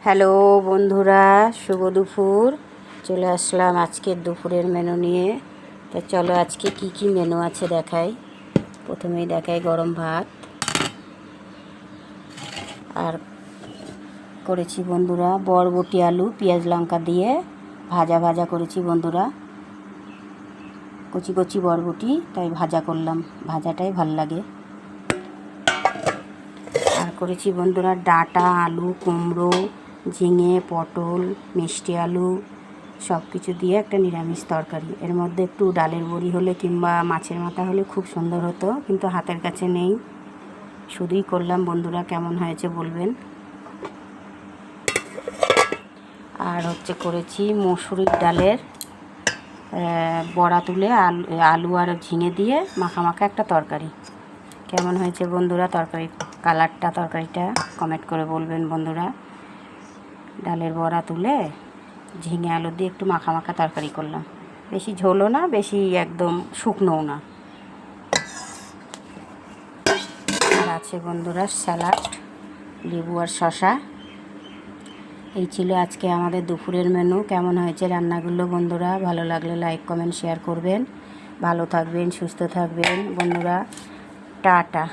Hello বন্ধুরা, শুভ দুপুর। চলে আসলাম আজকের দুপুরের মেনু নিয়ে। তো চলো আজকে কি কি মেনু আছে দেখাই। প্রথমেই দেখাই গরম ভাত, আর করেছি বন্ধুরা বরবটি আলু পেঁয়াজ লঙ্কা দিয়ে ভাজা ভাজা করেছি বন্ধুরা। কচি কচি বরবটি, তাই ভাজা করলাম, ভাজাটাই ভাল লাগে। আর করেছি বন্ধুরা ডাঁটা, আলু, কুমড়ো, ঝিঙে, পটল, মিষ্টি আলু সব কিছু দিয়ে একটা নিরামিষ তরকারি। এর মধ্যে একটু ডালের বড়ি হলে কিংবা মাছের মাথা হলে খুব সুন্দর হতো, কিন্তু হাতের কাছে নেই, শুধুই করলাম বন্ধুরা। কেমন হয়েছে বলবেন। আর করেছি মসুরির ডালের বড়া তুলে আলু আর ঝিঙে দিয়ে মাখা মাখা একটা তরকারি। কেমন হয়েছে বন্ধুরা তরকারিটা কমেন্ট করে বলবেন বন্ধুরা। ডালের বড়া তুলে ঝিঙে আলু দিয়ে একটু মাখা মাখা তরকারি করলাম, বেশি ঝোলও না, বেশি একদম শুকনোও না। আর আছে বন্ধুরা স্যালাড, লেবু আর শশা। এই ছিল আজকে আমাদের দুপুরের মেনু। কেমন হয়েছে রান্নাগুলো বন্ধুরা? ভালো লাগলে লাইক কমেন্ট শেয়ার করবেন। ভালো থাকবেন, সুস্থ থাকবেন বন্ধুরা। টাটা।